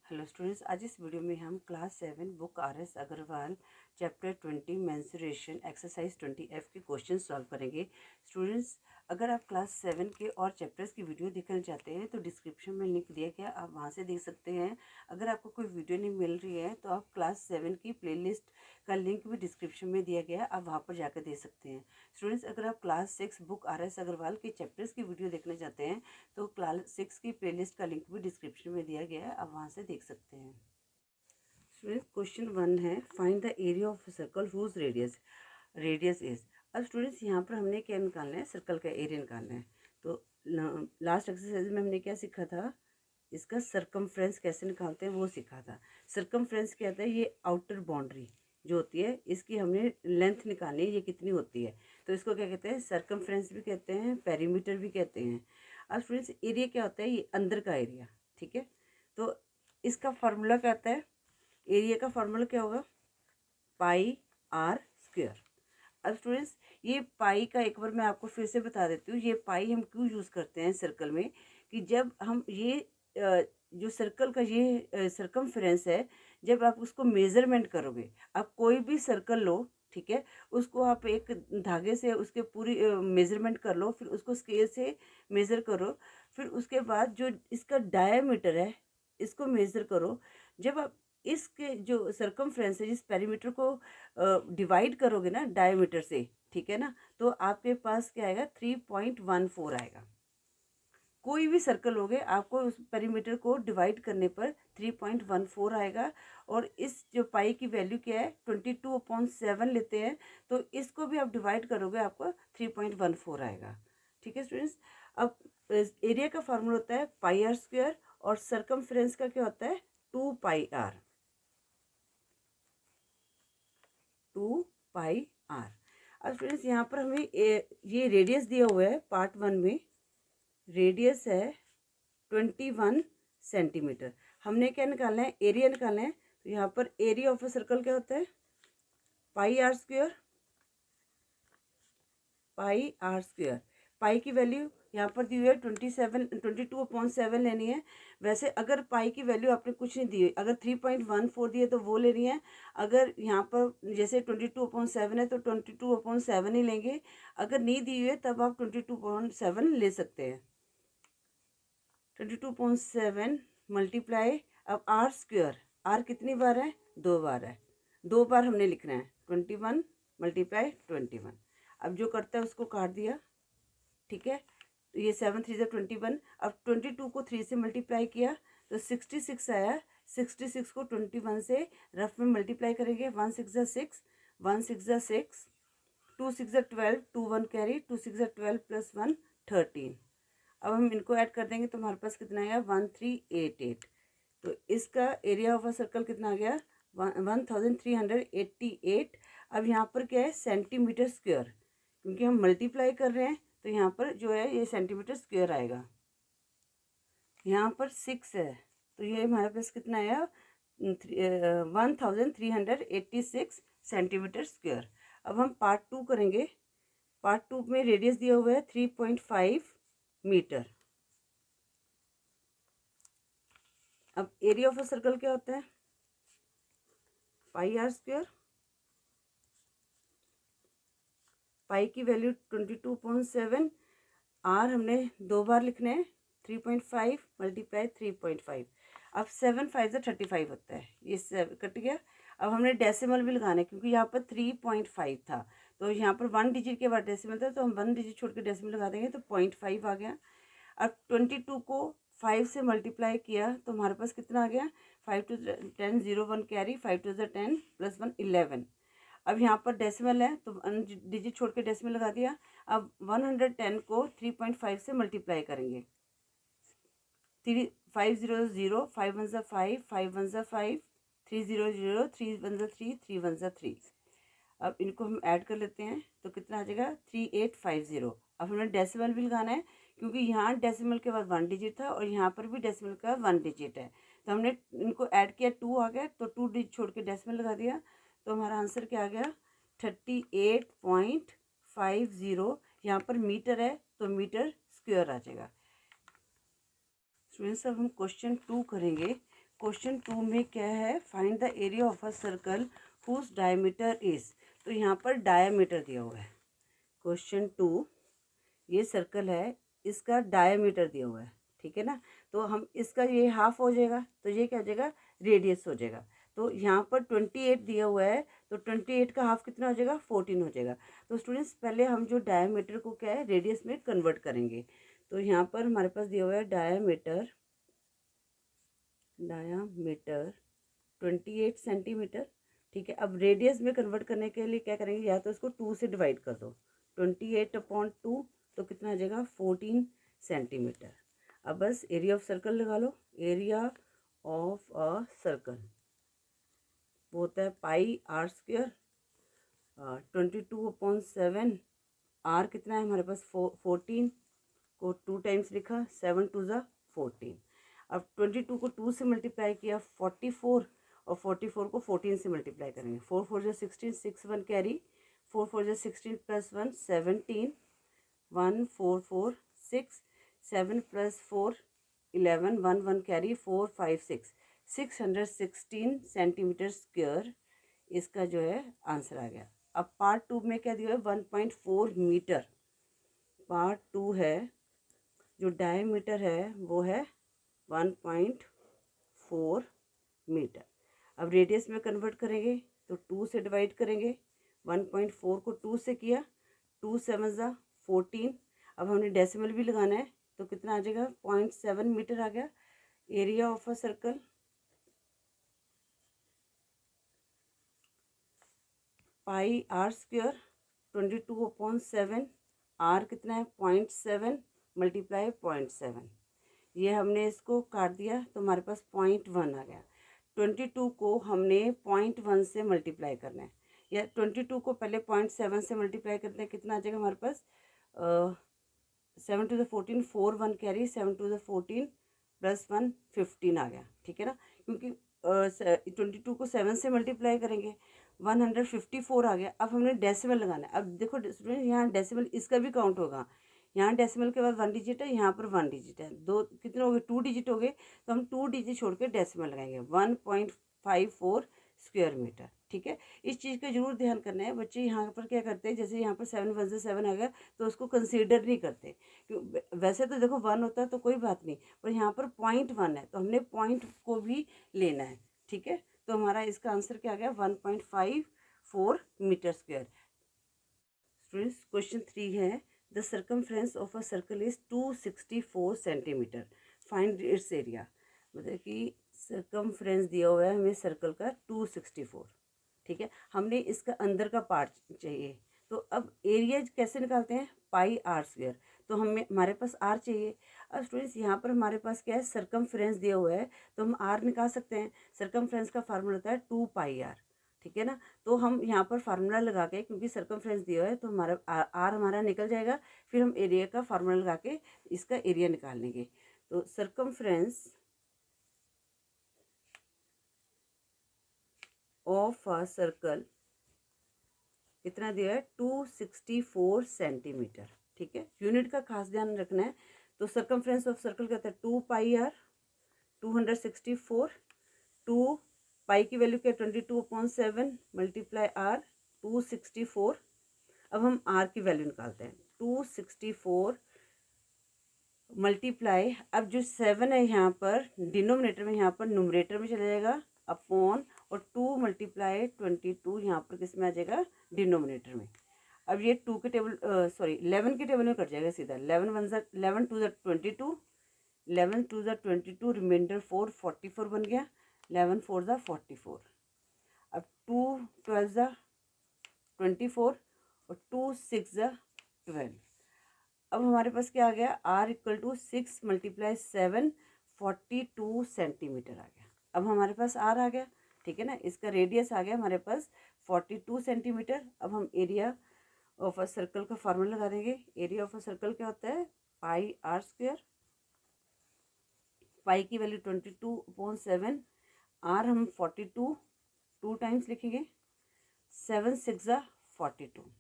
Hello students, आज इस video में हम class 7 book R S. Agarwal chapter 20 mensuration exercise 20F के क्वेश्चन सॉल्व करेंगे। स्टूडेंट्स, अगर आप क्लास 7 के और चैप्टर्स की वीडियो देखना चाहते हैं तो डिस्क्रिप्शन में लिंक दिया गया, आप वहां से देख सकते हैं। अगर आपको कोई वीडियो नहीं मिल रही है तो आप क्लास 7 की प्लेलिस्ट का लिंक भी डिस्क्रिप्शन में दिया गया है, आप वहाँ पर जाकर देख सकते हैं। स्टूडेंट्स, अगर आप क्लास 6 बुक आर.एस. अग्रवाल के चैप्टर्स की वीडियो देखना चाहते हैं तो क्लास 6 की प्लेलिस्ट का लिंक भी डिस्क्रिप्शन में दिया गया है, आप वहाँ से देख सकते हैं। स्टूडेंट्स, क्वेश्चन 1 है, find the area of circle whose radius is. अब स्टूडेंट्स, यहाँ पर हमने क्या निकालना है, सर्कल का एरिया निकालना है। तो लास्ट एक्सरसाइज में हमने क्या सीखा था, इसका सरकमफ्रेंस कैसे निकालते हैं वो सीखा था। सरकमफ्रेंस क्या होता है, ये आउटर बाउंड्री जो होती है, इसकी हमने लेंथ निकालनी है, ये कितनी होती है। तो इसको क्या कहते हैं, सरकमफ्रेंस भी कहते हैं, पेरीमीटर भी कहते हैं। अब स्टूडेंट्स, एरिया क्या होता है, ये अंदर का एरिया, ठीक है। तो इसका फार्मूला क्या होता है, एरिया का फार्मूला क्या होगा, पाई आर स्क्वायर। अब स्टूडेंट्स, ये पाई का एक बार मैं आपको फिर से बता देती हूँ, ये पाई हम क्यों यूज़ करते हैं सर्कल में, कि जब हम ये जो सर्कल का ये सरकमफ्रेंस है, जब आप उसको मेज़रमेंट करोगे, आप कोई भी सर्कल लो, ठीक है, उसको आप एक धागे से उसके पूरी मेज़रमेंट कर लो, फिर उसको स्केल से मेज़र करो, फिर उसके बाद जो इसका डायामीटर है इसको मेज़र करो। जब आप इसके जो सरकमफ्रेंस है, जिस पेरीमीटर को डिवाइड करोगे ना डायमीटर से, ठीक है ना, तो आपके पास क्या आएगा, 3.14 आएगा। कोई भी सर्कल हो गए, आपको उस पेरीमीटर को डिवाइड करने पर 3.14 आएगा। और इस जो पाई की वैल्यू क्या है, 22/7 लेते हैं, तो इसको भी आप डिवाइड करोगे, आपको 3.14 आएगा। ठीक है स्टूडेंट्स, अब एरिया का फार्मूला होता है पाई आर स्क्वायर, और सरकमफ्रेंस का क्या होता है, 2πr। 2πr। अब स्टूडेंट्स, यहाँ पर हमें ये रेडियस दिया हुआ है, पार्ट 1 में रेडियस है 21 सेंटीमीटर। हमने क्या निकालना है, एरिया निकालना है। तो यहाँ पर एरिया ऑफ अ सर्कल क्या होता है, pi R square. Pi R square, pi की वैल्यू यहाँ पर दी हुई है 22/7 लेनी है। वैसे अगर पाई की वैल्यू आपने कुछ नहीं दी हुई, अगर 3.14 दी है तो वो लेनी है। अगर यहाँ पर जैसे 22/7 है तो 22/7 ही लेंगे। अगर नहीं दी हुई है तब आप 22/7 ले सकते हैं। 22/7 मल्टीप्लाई, अब आर स्क्वायर, आर कितनी बार है, 2 बार है, 2 बार हमने लिखना है, 21 मल्टीप्लाई 21। अब जो करता है उसको काट दिया, ठीक है। तो ये 7 3 से 21, अब 22 को 3 से मल्टीप्लाई किया तो 66 आया। 66 को 21 से रफ में मल्टीप्लाई करेंगे, 1 6 जा 6, 1 6 जा 6, 2 6 जा 12, 2 1 कैरी, 2 6 जा 12 प्लस 1 13। अब हम इनको ऐड कर देंगे तो हमारे पास कितना आया, 1388। तो इसका एरिया ऑफ अ सर्कल कितना आ गया, 1388। अब यहाँ पर क्या है, सेंटीमीटर स्क्वायर, क्योंकि हम मल्टीप्लाई कर रहे हैं तो यहाँ पर जो है ये सेंटीमीटर स्क्वायर आएगा। यहाँ पर 6 है तो ये हमारे पास कितना आया, 1386 सेंटीमीटर स्क्वायर। अब हम पार्ट 2 करेंगे। पार्ट 2 में रेडियस दिया हुआ है 3.5 मीटर। अब एरिया ऑफ अ सर्कल क्या होता है, पाई आर स्क्वायर। पाई की वैल्यू 22/7, आर हमने 2 बार लिखना है, 3.5 मल्टीप्लाई 3.5। अब 7 5 से 35 होता है, ये 7 कट गया। अब हमने डेसिमल भी लगाना है, क्योंकि यहाँ पर 3.5 था, तो यहाँ पर 1 डिजिट के बाद डेसिमल था, तो हम 1 डिजिट छोड़ के डेसिमल लगा देंगे तो 0.5 आ गया। अब 22 को 5 से मल्टीप्लाई किया तो हमारे पास कितना आ गया, 5 2 10 0 1 कैरी, 5 2 10 प्लस 1 11। अब यहाँ पर डेसिमल है तो डिजिट छोड़ के डेसिमल लगा दिया। अब 110 को 3.5 से मल्टीप्लाई करेंगे, 5 0 0, 5 1 5, 5 1 5, 3 0 0, 3 1 3, 3 1 3। अब इनको हम ऐड कर लेते हैं तो कितना आ जाएगा, 3850। अब हमें डेसिमल भी लगाना है, क्योंकि यहाँ डेसिमल के बाद 1 डिजिट था और यहाँ पर भी डेसिमल के बाद 1 डिजिट है, तो हमने इनको ऐड किया, 2 आ गया तो 2 डिजिट छोड़ के डेसिमल लगा दिया, तो हमारा आंसर क्या आ गया, 38.50। यहाँ पर मीटर है तो मीटर स्क्वायर आ जाएगा। स्टूडेंट्स, अब हम क्वेश्चन 2 करेंगे। क्वेश्चन 2 में क्या है, find the area of a circle whose diameter is. तो यहाँ पर डायमीटर दिया हुआ है। क्वेश्चन 2, ये सर्कल है, इसका डायमीटर दिया हुआ है, ठीक है ना। तो हम इसका ये हाफ हो जाएगा, तो ये क्या हो जाएगा, रेडियस हो जाएगा। तो यहाँ पर 28 दिया हुआ है, तो 28 का हाफ कितना हो जाएगा, 14 हो जाएगा। तो स्टूडेंट्स पहले हम जो डायमीटर को क्या है, रेडियस में कन्वर्ट करेंगे। तो यहाँ पर हमारे पास दिया हुआ है डायमीटर 28 सेंटीमीटर, ठीक है। अब रेडियस में कन्वर्ट करने के लिए क्या करेंगे, या तो इसको 2 से डिवाइड कर दो, 28/2 तो कितना आ जाएगा, 14 सेंटीमीटर। अब बस एरिया ऑफ सर्कल लगा लो। एरिया ऑफ अ सर्कल वो होता है पाई आर स्क्वायर, 22/7। आर कितना है हमारे पास, 14 को 2 टाइम्स लिखा, 7 2 ज़ा 14। अब 22 को 2 से मल्टीप्लाई किया 44, और 44 को 14 से मल्टीप्लाई करेंगे। 4 4 ज़ा 16, 6 1 कैरी, 4 4 ज़ा 16 + 1 17, 1 4 4 6, 7 + 4 11, 1 1 कैरी, 4 5 6, 616 सेंटीमीटर स्क्वायर इसका जो है आंसर आ गया। अब पार्ट 2 में क्या दिया है, 1.4 मीटर। पार्ट 2 है, जो डायमीटर है वो है 1.4 मीटर। अब रेडियस में कन्वर्ट करेंगे तो 2 से डिवाइड करेंगे। 1.4 को 2 से किया, 2 7 ज़ा 14। अब हमने डेसिमल भी लगाना है, तो कितना आ जाएगा, 0.7 मीटर आ गया। Area of a circle pi R square 22/7, R कितना है 0.7 मल्टीप्लाई 0.7। ये हमने इसको काट दिया तो हमारे पास 0.1 आ गया। 22 को हमने 0.1 से मल्टीप्लाई करना है, या 22 को पहले 0.7 से मल्टीप्लाई करते हैं, कितना आ जाएगा हमारे पास, 7 2 ज़ा 14, 4 1 कैरी, 7 2 ज़ा 14 + 1 15 आ गया, ठीक है ना। क्योंकि 22 को 7 से मल्टीप्लाई करेंगे, 154 आ गया। अब हमने डेसिमल लगाना है। अब देखो स्टूडेंट, यहाँ डेसिमल इसका भी काउंट होगा। यहाँ डेसिमल के बाद 1 डिजिट है, यहाँ पर 1 डिजिट है, दो कितने हो गए, 2 डिजिट हो गए। तो हम 2 डिजिट छोड़ के डेसिमल लगाएंगे, 1.54 स्क्वायर मीटर, ठीक है। इस चीज़ का जरूर ध्यान करना है बच्चे। यहाँ पर क्या करते हैं, जैसे यहाँ पर 7 1 से 7 आ गया तो उसको कंसीडर नहीं करते। वैसे तो देखो 1 होता है तो कोई बात नहीं, पर यहाँ पर 0.1 है तो हमने पॉइंट को भी लेना है, ठीक है। तो हमारा इसका आंसर क्या आ गया, 1.54 मीटर स्क्वायर। स्टूडेंट्स क्वेश्चन 3 है, the circumference of a circle is 264 centimetre, find its area. मतलब कि सर्कमफ्रेंस दिया हुआ है हमें सर्कल का 264, ठीक है। हमने इसका अंदर का पार्ट चाहिए, तो अब एरिया कैसे निकालते हैं, पाई आर स्क्वायर। तो हमारे पास आर चाहिए। अब स्टूडेंट्स यहाँ पर हमारे पास क्या है, सर्कमफ्रेंस दिया हुआ है तो हम आर निकाल सकते हैं। सर्कमफ्रेंस का फार्मूला होता है 2 पाई आर, ठीक है ना। तो हम यहाँ पर फार्मूला लगा के, क्योंकि सर्कमफ्रेंस दिया है तो हमारा आर हमारा निकल जाएगा, फिर हम एरिया का फार्मूला लगा के इसका एरिया निकाल लेंगे। तो सर्कमफ्रेंस ऑफ अ सर्कल कितना दिया है, 264 सेंटीमीटर, ठीक है। यूनिट का खास ध्यान रखना है। तो सर्कमफ्रेंस ऑफ सर्कल कहता है 2 पाई आर, 264, 2 पाई की वैल्यू क्या, 22/7 मल्टीप्लाई आर 264। अब हम आर की वैल्यू निकालते हैं, 264 मल्टीप्लाई, अब जो 7 है यहाँ पर डिनोमिनेटर में, यहाँ पर नुमरेटर में चला जाएगा अपॉन, और 2 मल्टीप्लाई 22 यहाँ पर किस में आ जाएगा, डिनोमिनेटर में। अब ये 2 के टेबल, सॉरी 11 के टेबल में कट जाएगा सीधा। 11 1 ज़ा 11 2 ज़ा 22, 11 2 ज़ा 22, रिमाइंडर 4 44 बन गया, 11 4 ज़ा 44। अब 2 12 ज़ा 24 और 2 6 ज़ा 12। अब हमारे पास क्या आ गया, R equal to 6 multiply 7 42 centimetre आ गया। अब हमारे पास आर आ गया, ठीक है ना। इसका रेडियस आ गया हमारे पास 42 सेंटीमीटर। अब हम एरिया ऑफ अ सर्कल का फार्मूला लगा देंगे। एरिया ऑफ अ सर्कल क्या होता है, पाई आर स्क्वायर। पाई की वैल्यू 22/7, आर हम 42 2 टाइम्स लिखेंगे, 7 6 ज़ा 42।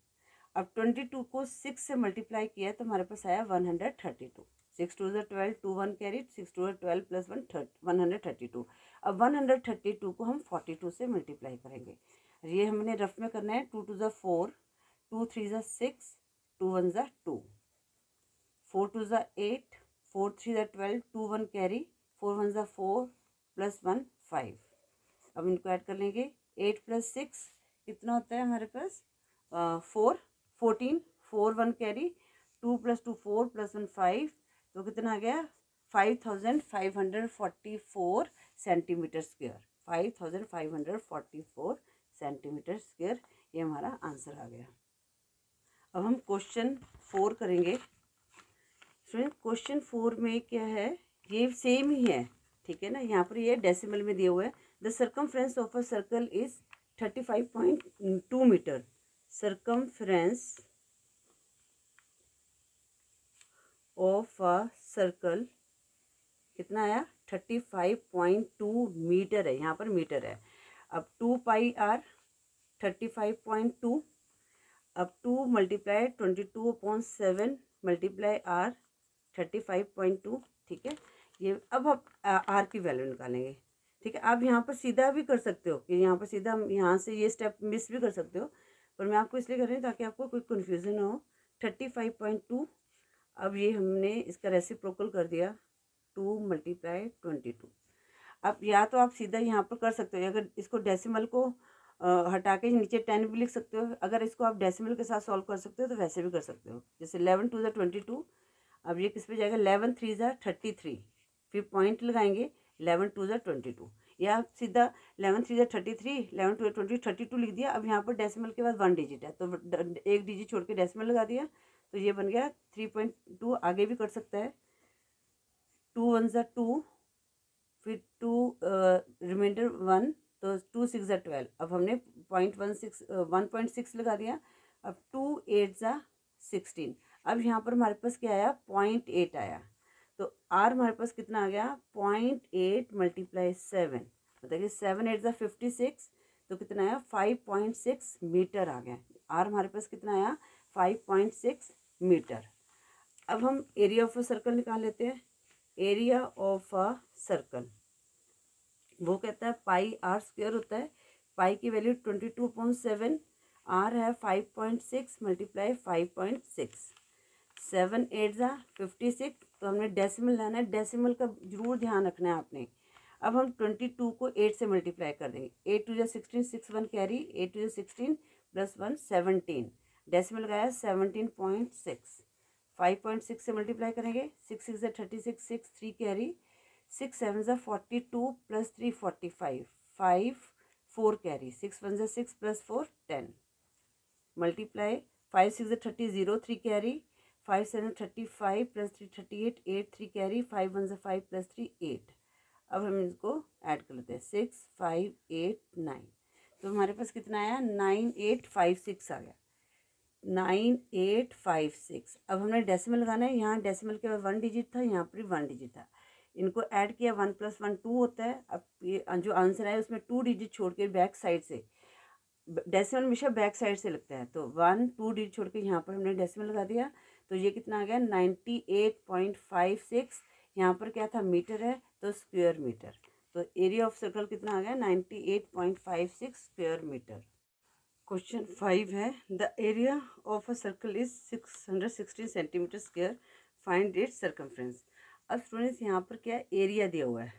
अब 22 को 6 से मल्टीप्लाई किया तो हमारे पास आया 132, 6 टू ज़ा 12, 2 1 कैरी, 6 टू ज़ा 12 प्लस 1 132। अब 132 को हम 42 से मल्टीप्लाई करेंगे। ये हमने रफ में करना है। 2 टू ज़ा 4, 2 3 ज़ा 6, 2 1 ज़ा 2, 4 टू ज़ा 8, 4 3 ज़ा 12, 2 1 कैरी, 4 1 ज़ा 4 प्लस 1 5। अब इनको ऐड कर लेंगे। 8 प्लस 6 कितना होता है हमारे पास? 4 14, 4 1 कैरी, 2 प्लस 2 4 प्लस 1 5, तो कितना आ गया? 5544 सेंटीमीटर स्क्वायर। 5544 सेंटीमीटर स्क्वायर, ये हमारा आंसर आ गया। अब हम क्वेश्चन 4 करेंगे। क्वेश्चन 4 में क्या है, ये सेम ही है, ठीक है ना। यहाँ पर ये डेसिमल में दिया हुआ है। The circumference of a circle is 35.2 metre. Circumference of a circle कितना आया? 35.2 मीटर है, यहाँ पर मीटर है। अब 2 पाई आर 35.2, अब 2 मल्टीप्लाई 22/7 मल्टीप्लाई आर 35.2, ठीक है। ये अब आप आर की वैल्यू निकालेंगे, ठीक है। आप यहाँ पर सीधा भी कर सकते हो कि यहाँ पर सीधा यहाँ से ये स्टेप मिस भी कर सकते हो, पर मैं आपको इसलिए कर रही हूँ ताकि आपको कोई कन्फ्यूज़न हो। 35.2, अब ये हमने इसका रेसिप्रोकल कर दिया 2 मल्टीप्लाई 22। अब या तो आप सीधा यहाँ पर कर सकते हो, अगर इसको डेसिमल को हटा के नीचे 10 भी लिख सकते हो। अगर इसको आप डेसिमल के साथ सॉल्व कर सकते हो तो वैसे भी कर सकते हो। जैसे 11 2 ज़ा 22, अब ये किस पे जाएगा? 11 3 ज़ा 33, फिर पॉइंट लगाएंगे 11 2 ज़ा 22, या आप सीधा 11 3 ज़ा 33, 11 2 ज़ा 20, 32 लिख दिया। अब यहाँ पर डेसिमल के बाद 1 डिजिट है तो एक डिजिट छोड़ के डेसिमल लगा दिया, तो ये बन गया 3.2। आगे भी कर सकता है। 2 1 ज़ा 2, फिर 2 रिमाइंडर 1, तो 2 6 ज़ा 12। अब हमने 1.6 लगा दिया। अब 2 8 ज़ा 16। अब यहाँ पर हमारे पास क्या आया? 0.8 आया। तो आर हमारे पास कितना आ गया? 0.8 मल्टीप्लाई 7, बताइए 7 8 ज़ा 56, तो कितना आया? 5.6 मीटर आ गया। आर हमारे पास कितना आया? 5.6 मीटर। अब हम एरिया ऑफ अ सर्कल निकाल लेते हैं। एरिया ऑफ अ सर्कल वो कहता है पाई आर स्क्वायर होता है। पाई की वैल्यू 22/7, आर है 5.6 मल्टीप्लाई 5.6, 7 8 ज़ा 56, तो हमने डेसिमल लाना है। डेसिमल का जरूर ध्यान रखना है आपने। अब हम 22 को 8 से मल्टीप्लाई कर देंगे। 8 2 ज़ा 16, 6 1 कैरी, 8 2 ज़ा 16 प्लस 1 17, डेसिमल लगाया 17.6, 5.6 से मल्टीप्लाई करेंगे। 6 6 ज़ा 36, 6 3 कैरी, 6 7 ज़ा 42 प्लस 3 45, 5 4 कैरी, 6 1 ज़ा 6 प्लस 4 10, मल्टीप्लाई 5 6 ज़ा 30, 0 3 कैरी, 5 7 35 प्लस 3 38, 8 3 कैरी, 5 1 ज़ा 5 प्लस 3 8। अब हम इसको ऐड कर लेते हैं 6 5 8 9, तो हमारे पास कितना आया? 9856 आ गया। 9856। अब हमने डेसिमल लगाना है। यहाँ डेसिमल के बाद 1 डिजिट था, यहाँ पर 1 डिजिट था। इनको ऐड किया, 1 + 1 2 होता है। अब ये जो आंसर है उसमें 2 डिजिट छोड़ के बैक साइड से, डेसिमल हमेशा बैक साइड से लगता है, तो 1 2 डिजिट छोड़ के यहाँ पर हमने डेसिमल लगा दिया। तो ये कितना आ गया? 98.56। यहाँ पर क्या था? मीटर है, तो स्क्वायर मीटर। तो एरिया ऑफ सर्कल कितना आ गया? 98.56 स्क्वायर मीटर। क्वेश्चन 5 है, the area of a circle is 616 centimetre square, find its circumference. अब स्टूडेंट्स यहाँ पर क्या एरिया दिया हुआ है,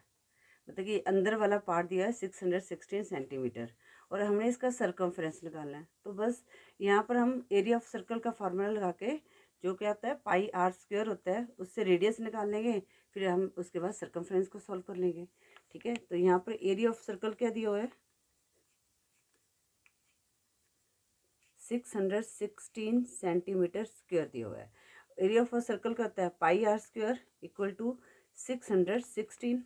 मतलब कि अंदर वाला पार्ट दिया है 616 सेंटीमीटर, और हमने इसका सर्कमफ्रेंस निकालना है। तो बस यहाँ पर हम एरिया ऑफ सर्कल का फार्मूला लगा के, जो क्या होता है पाई आर स्क्वायर होता है, उससे रेडियस निकाल लेंगे, फिर हम उसके बाद सर्कमफ्रेंस को सॉल्व कर लेंगे, ठीक है। तो यहाँ पर एरिया ऑफ सर्कल क्या दिया हुआ है? 616 सेंटीमीटर स्क्वायर दिया हुआ है। एरिया ऑफ अ सर्कल का होता है pi R square equal to 616।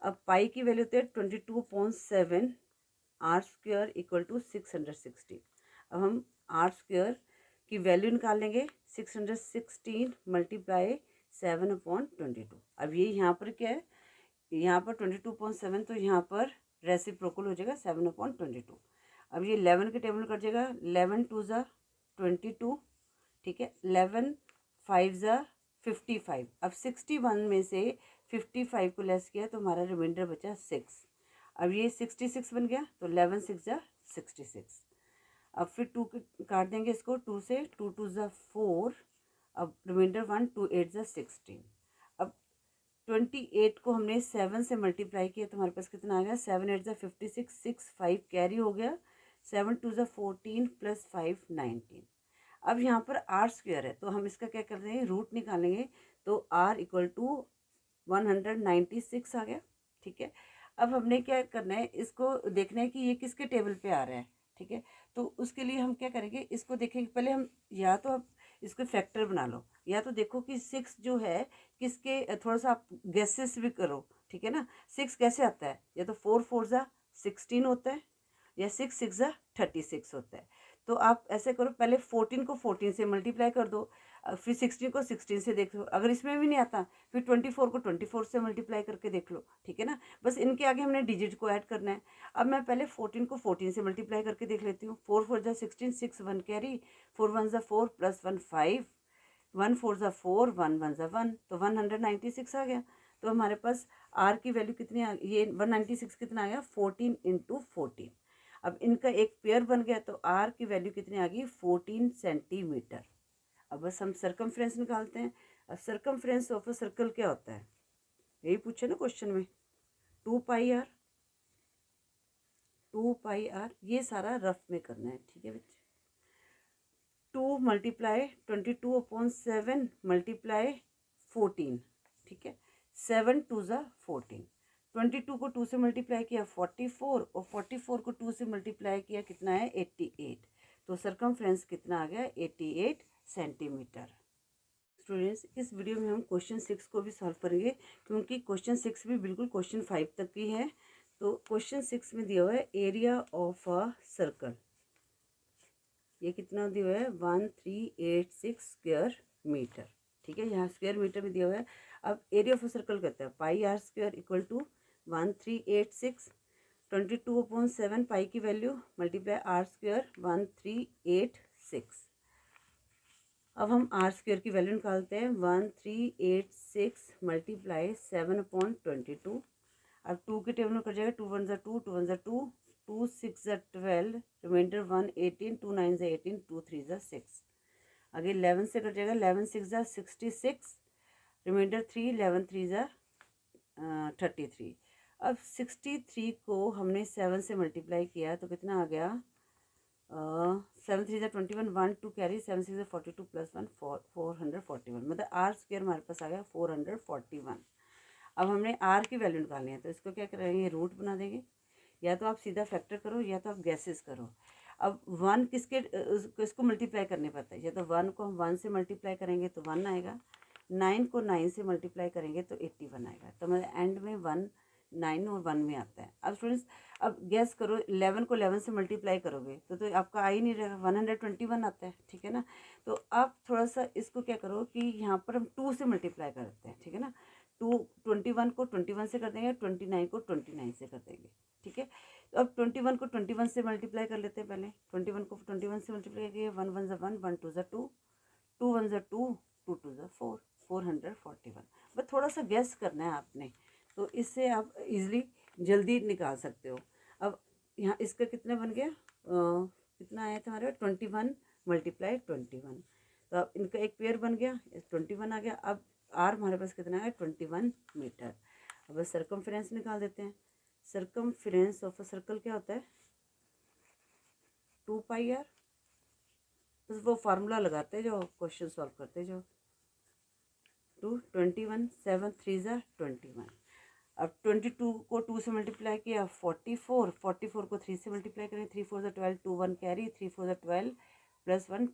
अब पाई की वैल्यू होती है 22/7, आर स्क्वायर इक्वल टू 616। अब हम आर स्क्वायर की वैल्यू निकाल लेंगे। 616 मल्टीप्लाई 7/22। अब ये यहाँ पर क्या है? यहाँ पर 22/7, तो यहाँ पर रेसिप्रोकल हो जाएगा 7/22। अब ये 11 के टेबल में कट जाएगा। 11 2 ज़ा 22, ठीक है। 11 5 ज़ा 55। अब 61 में से 55 को लेस किया तो हमारा रिमाइंडर बचा 6। अब ये 66 बन गया तो 11 6 जा 66। अब फिर 2 काट देंगे इसको, 2 से, 2 2 जा 4। अब रिमाइंडर 1, 2 8 जा 16। अब 28 को हमने 7 से मल्टीप्लाई किया तो हमारे पास कितना आ गया, 7 8 जा 56, 6 5 कैरी हो गया, 7 2 जा 14 प्लस 5 19। अब यहाँ पर आर स्क्वायर है तो हम इसका क्या कर रहे हैं, रूट निकालेंगे तो आर इक्वल टू 196 आ गया। ठीक है, अब हमने क्या करना है, इसको देखना है कि ये किसके टेबल पे आ रहा है। ठीक है, तो उसके लिए हम क्या करेंगे, इसको देखेंगे पहले हम, या तो आप इसको फैक्टर बना लो, या तो देखो कि 6 जो है किसके, थोड़ा सा आप गेसेस भी करो। ठीक है ना, 6 कैसे आता है, या तो 4 4 जा 16 होता है, या 6 6 जा 36 होता है। तो आप ऐसे करो, पहले 14 को 14 से मल्टीप्लाई कर दो, फिर 16 को 16 से देख लो, अगर इसमें भी नहीं आता फिर 24 को 24 से मल्टीप्लाई करके देख लो। ठीक है ना, बस इनके आगे हमने डिजिट को ऐड करना है। अब मैं पहले 14 को 14 से मल्टीप्लाई करके देख लेती हूँ। 4 4 जा 16, 6 1 कैरी, 4 1 जा 4 प्लस 1 5, 1 4 जा 4, 1 1 जा 1, तो 196 आ गया। तो हमारे पास आर की वैल्यू कितनी आ गई, ये 196 कितना आ गया, 14 इंटू 14। अब इनका एक पेयर बन गया तो आर की वैल्यू कितनी आ गई, 14 सेंटीमीटर। अब बस हम सर्कमफ्रेंस निकालते हैं। अब सर्कमफ्रेंस ऑफ अ सर्कल क्या होता है, यही पूछे ना क्वेश्चन में, 2 पाई आर, 2 पाई आर, ये सारा रफ में करना है। ठीक है बच्चे, 2 मल्टीप्लाई 22/7 मल्टीप्लाई 14। ठीक है, 7 2 जा 14, 22 को 2 से मल्टीप्लाई किया 44, और 44 को 2 से मल्टीप्लाई किया कितना है, 88। तो सर्कमफ्रेंस कितना आ गया, 88 सेंटीमीटर। स्टूडेंट्स, इस वीडियो में हम क्वेश्चन 6 को भी सॉल्व करेंगे, क्योंकि क्वेश्चन 6 भी बिल्कुल क्वेश्चन 5 तक की है। तो क्वेश्चन 6 में दिया हुआ है एरिया ऑफ अ सर्कल, ये कितना दिया हुआ है, 1386 स्क्वायर मीटर। ठीक है, यहाँ स्क्वायर मीटर में दिया हुआ है। अब एरिया ऑफ अ सर्कल कहता है pi R square equal to 1386, 22/7 पाई की वैल्यू मल्टीप्लाई आर स्क्वायर 1386। अब हम आर स्क्वायर की वैल्यू निकालते हैं, 1386 मल्टीप्लाई 7/22। अब 2 के टेबल में कर जाएगा, 2 1 जा 2, 2 1 जा 2, 2 6 जा 12, रिमाइंडर 1 18, 2 9 जा 18, 2 3 जा 6। आगे 11 से कट जाएगा, 11 6 जा 66, रिमाइंडर 3, 11 3 जा 33। अब 63 को हमने 7 से मल्टीप्लाई किया तो कितना आ गया, 7 3 जा 21, 1 2 कैरी, 7 6 जा 42 प्लस 1 441, मतलब आर स्क्वायर हमारे पास आ गया 441। अब हमने आर की वैल्यू निकालनी है तो इसको क्या करेंगे, रूट बना देंगे, या तो आप सीधा फैक्टर करो या तो आप गैसेस करो। अब 1 किसको मल्टीप्लाई करने पड़ता है, या तो 1 को हम 1 से मल्टीप्लाई करेंगे तो 1 आएगा, 9 को 9 से मल्टीप्लाई करेंगे तो 81 आएगा। तो मतलब एंड में 1 9 और 1 में आता है। अब स्टूडेंट्स, अब गैस करो, 11 को 11 से मल्टीप्लाई करोगे तो आपका आ ही नहीं रहेगा, 121 आता है। ठीक है ना, तो आप थोड़ा सा इसको क्या करो कि यहाँ पर हम 2 से मल्टीप्लाई करते हैं। ठीक है ना, 21 को 21 से कर देंगे, 29 को 29 से कर देंगे। ठीक है, तो अब 21 को 21 से मल्टीप्लाई कर लेते हैं। पहले 21 को 21 से मल्टीप्लाई किया, 1 1 जा 1, 1 2 जा 2, 2 1 जा 2, 2 2 जा 4, 441। बस थोड़ा सा गैस करना है आपने, तो इससे आप इजीली जल्दी निकाल सकते हो। अब यहाँ इसका कितना बन गया, कितना आया था हमारे 21 मल्टीप्लाई 21, तो अब इनका एक पेयर बन गया, 21 आ गया। अब आर हमारे पास कितना है, 21 मीटर। अब बस सर्कमफ्रेंस निकाल देते हैं। सर्कमफ्रेंस ऑफ अ सर्कल क्या होता है, 2 पाई आर। बस वो फार्मूला लगाते हैं जो क्वेश्चन सॉल्व करते हैं, जो 21 7 3 जा 21। अब 22 को 2 से मल्टीप्लाई किया 44, 44 को 3 से मल्टीप्लाई करें, 3 4 जा 12, 2 1 कैरी, 3 4 जा 12 प्लस 1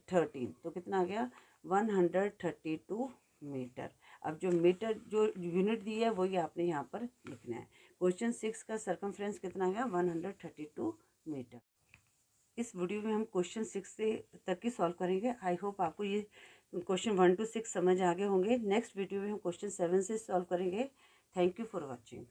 13, तो कितना आ गया, 132 मीटर। अब जो मीटर जो यूनिट दी है वही आपने यहाँ पर लिखना है। क्वेश्चन 6 का सर्कमफ्रेंस कितना आ गया, 132 मीटर। इस वीडियो में हम क्वेश्चन 6 से तक की सॉल्व करेंगे। आई होप आपको ये क्वेश्चन 1 to 6 समझ आ गए होंगे। नेक्स्ट वीडियो में हम क्वेश्चन 7 से सॉल्व करेंगे। Thank you for watching.